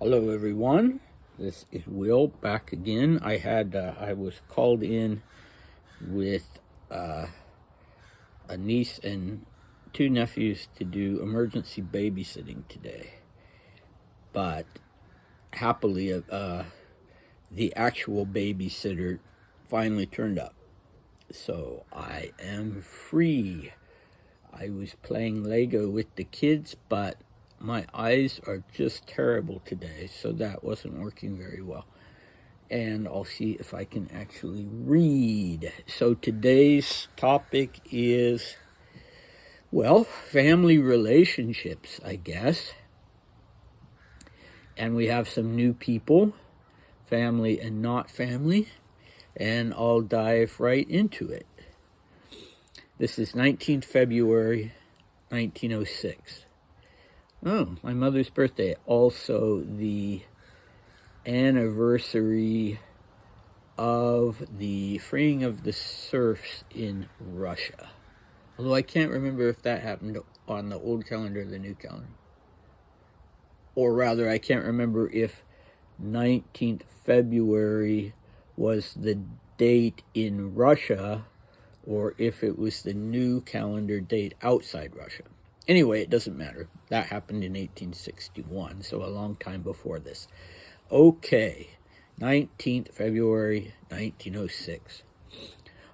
Hello everyone, this is Will back again. I was called in with a niece and two nephews to do emergency babysitting today, but happily the actual babysitter finally turned up, so I am free. I was playing Lego with the kids, but my eyes are just terrible today, so that wasn't working very well. And I'll see if I can actually read. So today's topic is, well, family relationships, I guess. And we have some new people, family and not family, and I'll dive right into it. This is 19th February, 1906. Oh, my mother's birthday. Also the anniversary of the freeing of the serfs in Russia. Although I can't remember if that happened on the old calendar or the new calendar. Or rather, I can't remember if 19th February was the date in Russia or if it was the new calendar date outside Russia. Anyway, it doesn't matter. That happened in 1861, so a long time before this. Okay, 19th February, 1906.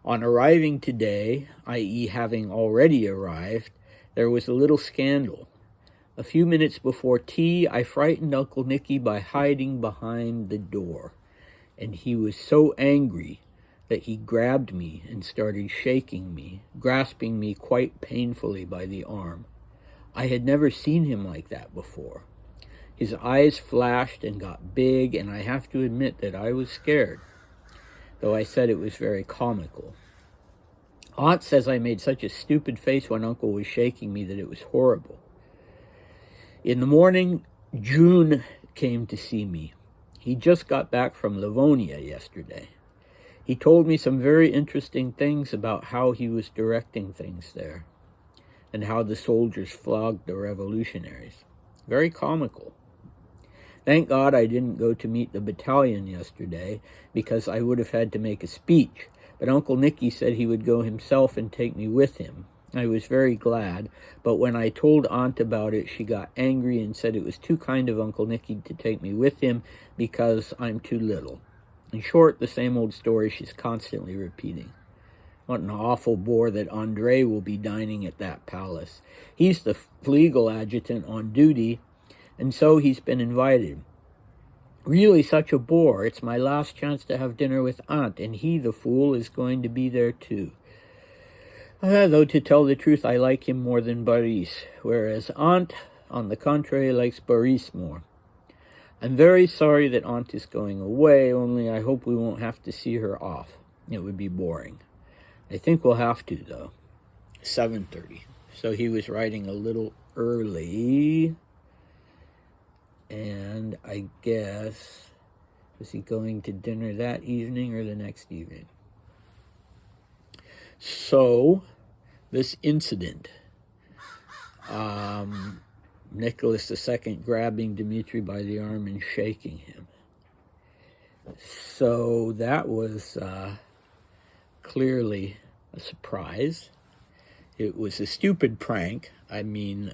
On arriving today, i.e. having already arrived, there was a little scandal. A few minutes before tea, I frightened Uncle Nicky by hiding behind the door, and he was so angry that he grabbed me and started shaking me, grasping me quite painfully by the arm. I had never seen him like that before. His eyes flashed and got big, and I have to admit that I was scared, though I said it was very comical. Aunt says I made such a stupid face when Uncle was shaking me that it was horrible. In the morning, June came to see me. He just got back from Livonia yesterday. He told me some very interesting things about how he was directing things there, and how the soldiers flogged the revolutionaries. Very comical. Thank God I didn't go to meet the battalion yesterday, because I would have had to make a speech, but Uncle Nicky said he would go himself and take me with him. I was very glad, but when I told Aunt about it, she got angry and said it was too kind of Uncle Nicky to take me with him because I'm too little. In short, the same old story she's constantly repeating. What an awful bore that Andrei will be dining at that palace. He's the legal adjutant on duty, and so he's been invited. Really such a bore. It's my last chance to have dinner with Aunt, and he, the fool, is going to be there too. Though to tell the truth, I like him more than Boris, whereas Aunt, on the contrary, likes Boris more. I'm very sorry that Aunt is going away, only I hope we won't have to see her off. It would be boring. I think we'll have to, though. 7:30. So he was writing a little early. And I guess, was he going to dinner that evening or the next evening? So, this incident, Nicholas II grabbing Dmitri by the arm and shaking him. So that was clearly a surprise. It was a stupid prank. I mean,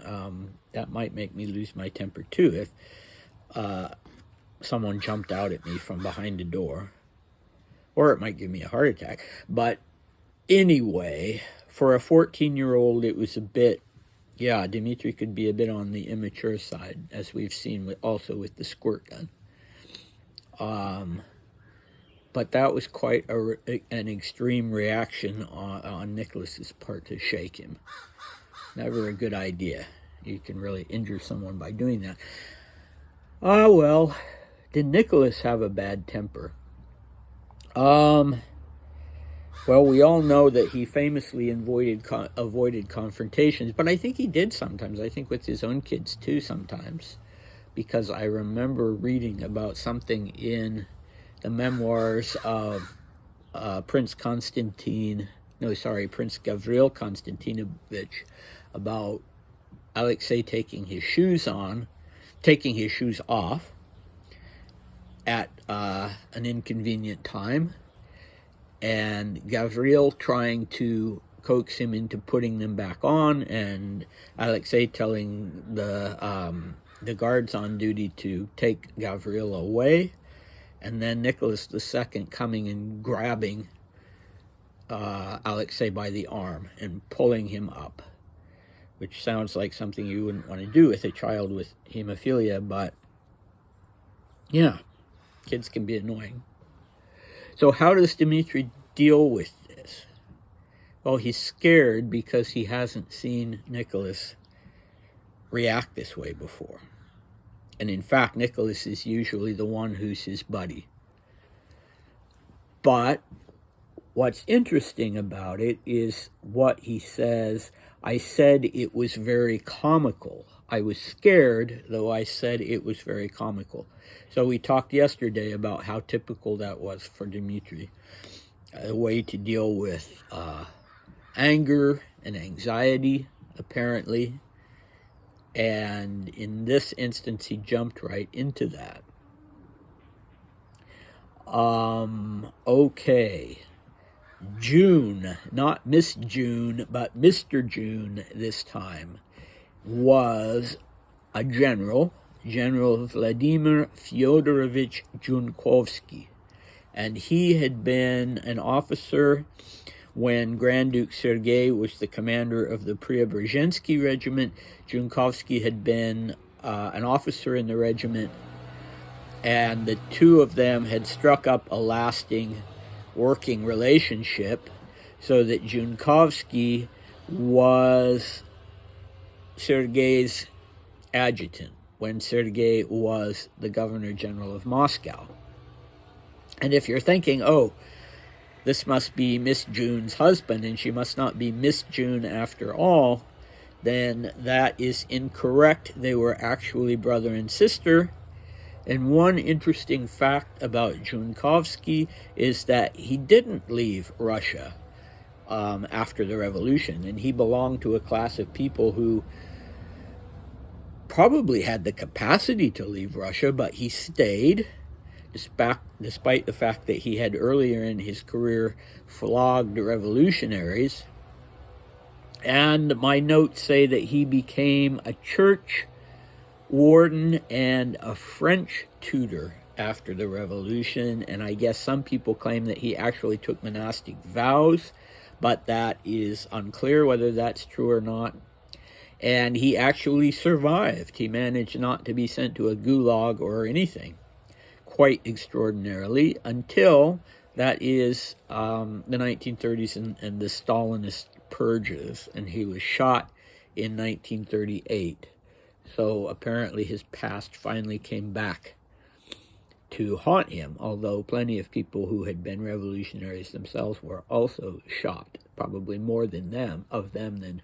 that might make me lose my temper too if someone jumped out at me from behind a door, or it might give me a heart attack. But anyway, for a 14-year-old, it was a bit, yeah, Dmitri could be a bit on the immature side, as we've seen also with the squirt gun. But that was quite an extreme reaction on Nicholas's part to shake him. Never a good idea. You can really injure someone by doing that. Well, did Nicholas have a bad temper? Well, we all know that he famously avoided confrontations, but I think he did sometimes. I think with his own kids too sometimes, because I remember reading about something in the memoirs of Prince Gavril Konstantinovich about Alexei taking his shoes off, at an inconvenient time, and Gavril trying to coax him into putting them back on, and Alexei telling the guards on duty to take Gavril away, and then Nicholas II coming and grabbing Alexei by the arm and pulling him up, which sounds like something you wouldn't want to do with a child with hemophilia, but yeah, kids can be annoying. So how does Dmitri deal with this? Well, he's scared because he hasn't seen Nicholas react this way before. And in fact, Nicholas is usually the one who's his buddy. But what's interesting about it is what he says. I said it was very comical. I was scared, though I said it was very comical. So we talked yesterday about how typical that was for Dmitri. A way to deal with anger and anxiety, apparently. And in this instance, he jumped right into that. Okay. June, not Miss June, but Mr. June this time, was a General Vladimir Fyodorovich Junkovsky. And he had been an officer when Grand Duke Sergei was the commander of the Preobrazhensky Regiment. Junkovsky had been an officer in the regiment, and the two of them had struck up a lasting working relationship, so that Junkovsky was Sergei's adjutant when Sergei was the Governor General of Moscow. And if you're thinking, oh, this must be Miss June's husband, and she must not be Miss June after all, then that is incorrect. They were actually brother and sister. And one interesting fact about Junkovsky is that he didn't leave Russia after the revolution, and he belonged to a class of people who probably had the capacity to leave Russia, but he stayed, despite the fact that he had earlier in his career flogged revolutionaries. And my notes say that he became a church warden and a French tutor after the revolution, and I guess some people claim that he actually took monastic vows, but that is unclear whether that's true or not. And he actually survived. He managed not to be sent to a gulag or anything, quite extraordinarily, until that is the 1930s and the Stalinist purges, and he was shot in 1938. So apparently his past finally came back to haunt him, although plenty of people who had been revolutionaries themselves were also shot, probably more than than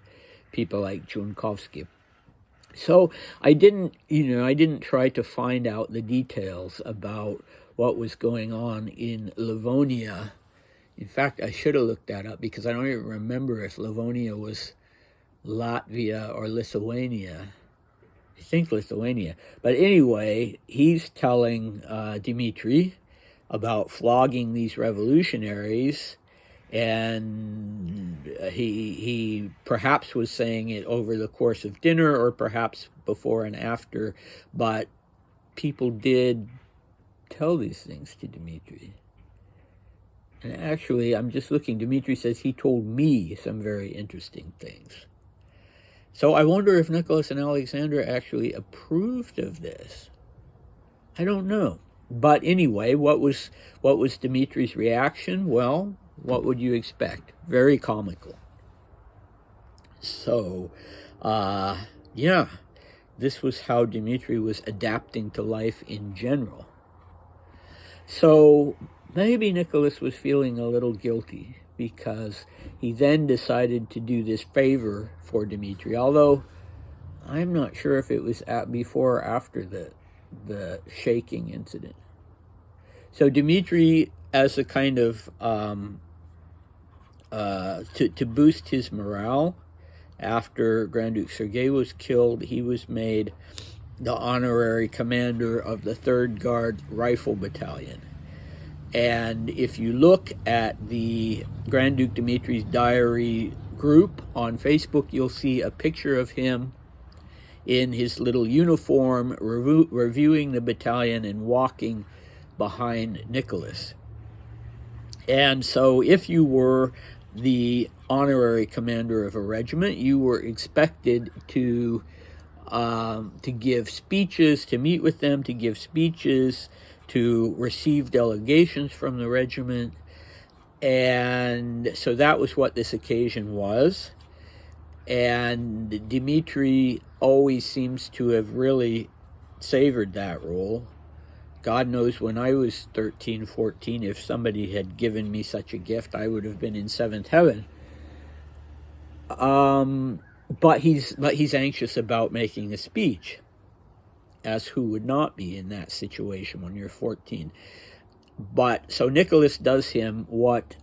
people like Junkovsky. So I didn't try to find out the details about what was going on in Livonia. In fact, I should have looked that up, because I don't even remember if Livonia was Latvia or Lithuania. I think Lithuania. But anyway, he's telling Dmitri about flogging these revolutionaries, and he perhaps was saying it over the course of dinner, or perhaps before and after, but people did tell these things to Dmitri. And actually, I'm just looking, Dmitri says he told me some very interesting things. So I wonder if Nicholas and Alexandra actually approved of this. I don't know. But anyway, what was Dmitri's reaction? Well, what would you expect? Very comical. So, yeah, this was how Dmitri was adapting to life in general. So maybe Nicholas was feeling a little guilty, because he then decided to do this favor for Dmitri, although I'm not sure if it was before or after the shaking incident. So Dmitri, as a kind of to boost his morale after Grand Duke Sergei was killed, he was made the honorary commander of the 3rd Guard Rifle Battalion. And if you look at the Grand Duke Dmitri's diary group on Facebook, you'll see a picture of him in his little uniform reviewing the battalion and walking behind Nicholas. And so if you were the honorary commander of a regiment, you were expected to give speeches, to meet with them, to give speeches, to receive delegations from the regiment. And so that was what this occasion was. And Dmitri always seems to have really savored that role. God knows when I was 13, 14, if somebody had given me such a gift, I would have been in 7th heaven. But he's anxious about making a speech, as who would not be in that situation when you're 14. But so Nicholas does him what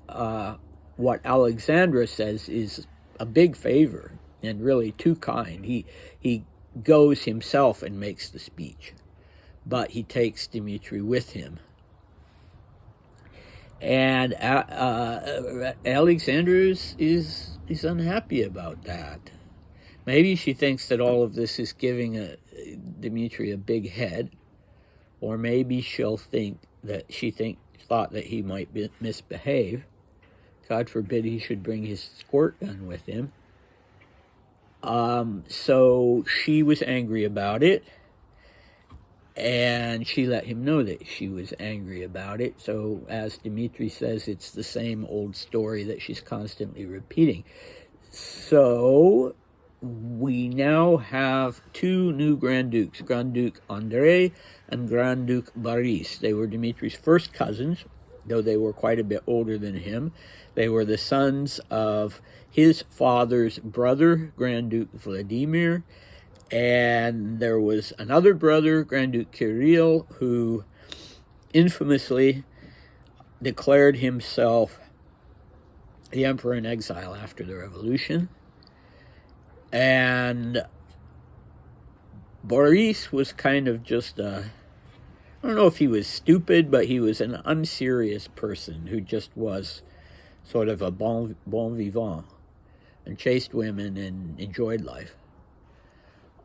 Alexandra says is a big favor, and really too kind. He goes himself and makes the speech, but he takes Dmitri with him. And Alexandra is unhappy about that. Maybe she thinks that all of this is giving Dmitri a big head, or maybe she'll think that thought that he might misbehave. God forbid he should bring his squirt gun with him. So she was angry about it, and she let him know that she was angry about it. So as Dmitri says, it's the same old story that she's constantly repeating. So we now have 2 new Grand Dukes, Grand Duke Andrei and Grand Duke Boris. They were Dmitri's first cousins, though they were quite a bit older than him. They were the sons of his father's brother, Grand Duke Vladimir, and there was another brother, Grand Duke Kirill, who infamously declared himself the emperor in exile after the revolution. And Boris was kind of just I don't know if he was stupid, but he was an unserious person who just was sort of a bon vivant and chased women and enjoyed life.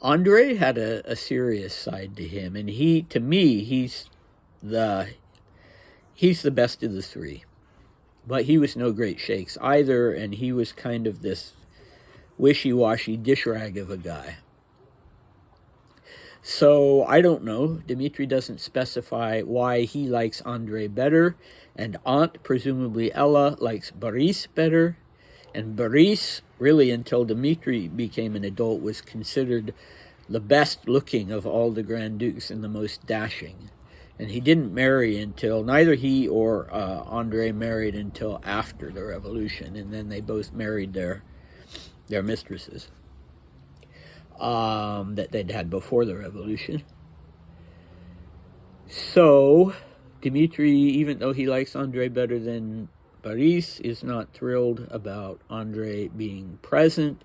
Andrei had a serious side to him, and to me, he's the best of the 3. But he was no great shakes either, and he was kind of this wishy-washy dish rag of a guy. So I don't know. Dmitri doesn't specify why he likes Andrei better, and Aunt, presumably Ella, likes Boris better. And Boris, really until Dmitri became an adult, was considered the best looking of all the Grand Dukes and the most dashing. And he didn't marry until, neither he or Andrei married until after the revolution, and then they both married their mistresses that they'd had before the revolution. So Dmitri, even though he likes Andrei better than Boris, is not thrilled about Andrei being present.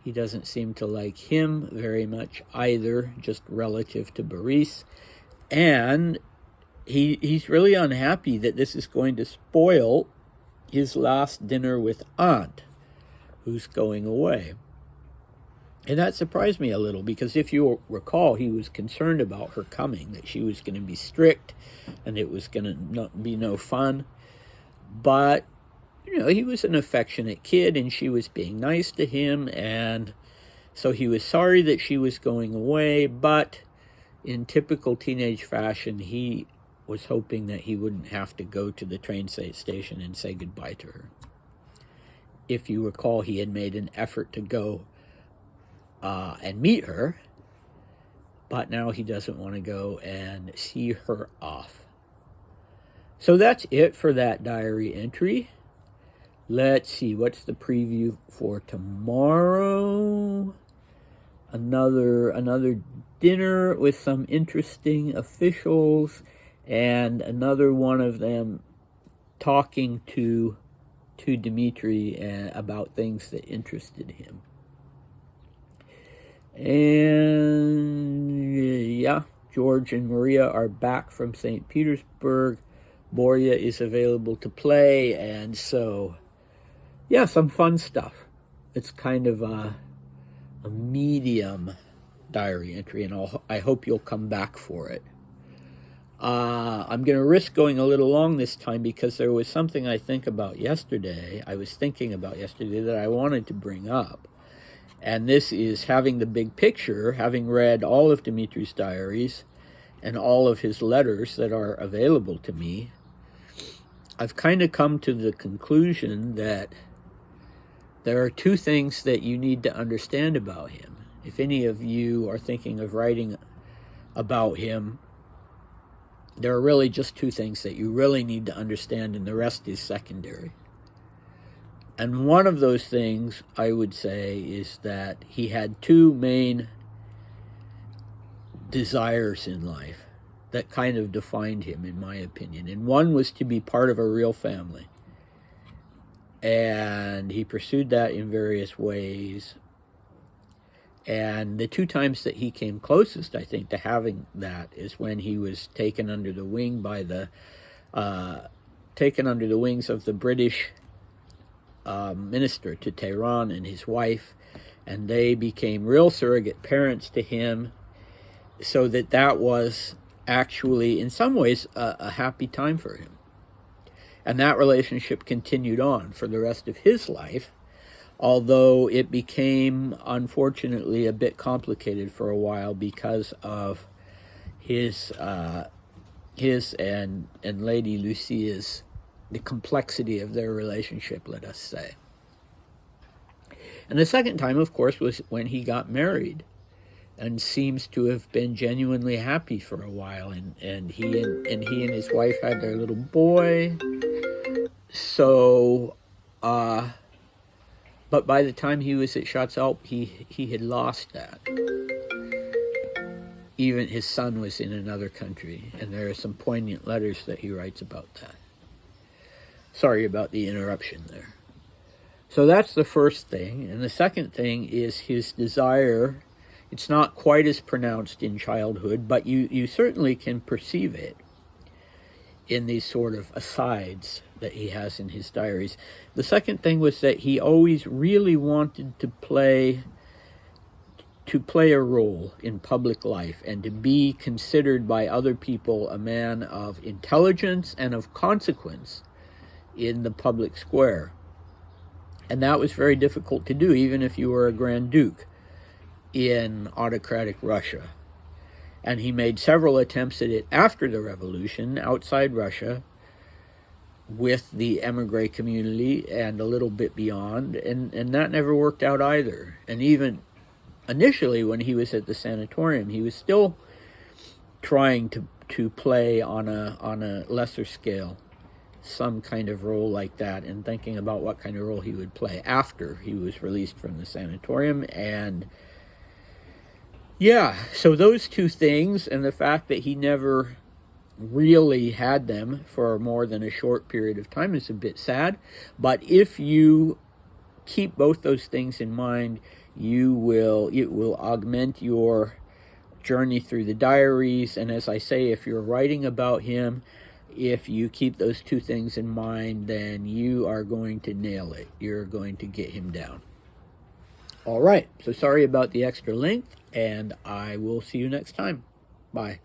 He doesn't seem to like him very much either, just relative to Boris. And he's really unhappy that this is going to spoil his last dinner with Aunt, who's going away. And that surprised me a little, because if you recall, he was concerned about her coming, that she was going to be strict and it was going to be no fun. But, he was an affectionate kid and she was being nice to him, and so he was sorry that she was going away, but in typical teenage fashion, he was hoping that he wouldn't have to go to the train station and say goodbye to her. If you recall, he had made an effort to go and meet her, but now he doesn't want to go and see her off. So that's it for that diary entry. Let's see, what's the preview for tomorrow? Another dinner with some interesting officials, and another one of them talking to Dmitri about things that interested him. And yeah, George and Maria are back from St. Petersburg. Borya is available to play, and so yeah, some fun stuff. It's kind of a medium diary entry, and I hope you'll come back for it. I'm going to risk going a little long this time because there was something I was thinking about yesterday that I wanted to bring up. And this is having the big picture, having read all of Dmitri's diaries and all of his letters that are available to me. I've kind of come to the conclusion that there are two things that you need to understand about him. If any of you are thinking of writing about him, there are really just two things that you really need to understand, and the rest is secondary. And one of those things, I would say, is that he had two main desires in life that kind of defined him, in my opinion. And one was to be part of a real family. And he pursued that in various ways. And the two times that he came closest, I think, to having that is when he was taken under the wing by taken under the wings of the British minister to Tehran and his wife, and they became real surrogate parents to him, so that was actually, in some ways, a happy time for him. And that relationship continued on for the rest of his life, although it became, unfortunately, a bit complicated for a while because of his and Lady Lucia's, the complexity of their relationship, let us say. And the second time, of course, was when he got married, and seems to have been genuinely happy for a while. And he and his wife had their little boy. So, but by the time he was at Schatzalp, he had lost that. Even his son was in another country, and there are some poignant letters that he writes about that. Sorry about the interruption there. So that's the first thing. And the second thing is his desire. It's not quite as pronounced in childhood, but you certainly can perceive it in these sort of asides that he has in his diaries. The second thing was that he always really wanted to play a role in public life and to be considered by other people a man of intelligence and of consequence in the public square. And that was very difficult to do, even if you were a Grand Duke in autocratic Russia. And he made several attempts at it after the revolution, outside Russia, with the emigre community and a little bit beyond, and that never worked out either. And even initially, when he was at the sanatorium, he was still trying to play on a lesser scale some kind of role like that, and thinking about what kind of role he would play after he was released from the sanatorium. And yeah, so those two things, and the fact that he never really had them for more than a short period of time, is a bit sad. But if you keep both those things in mind, it will augment your journey through the diaries. And as I say, if you're writing about him, if you keep those two things in mind, then you are going to nail it. You're going to get him down. All right, so sorry about the extra length, and I will see you next time. Bye.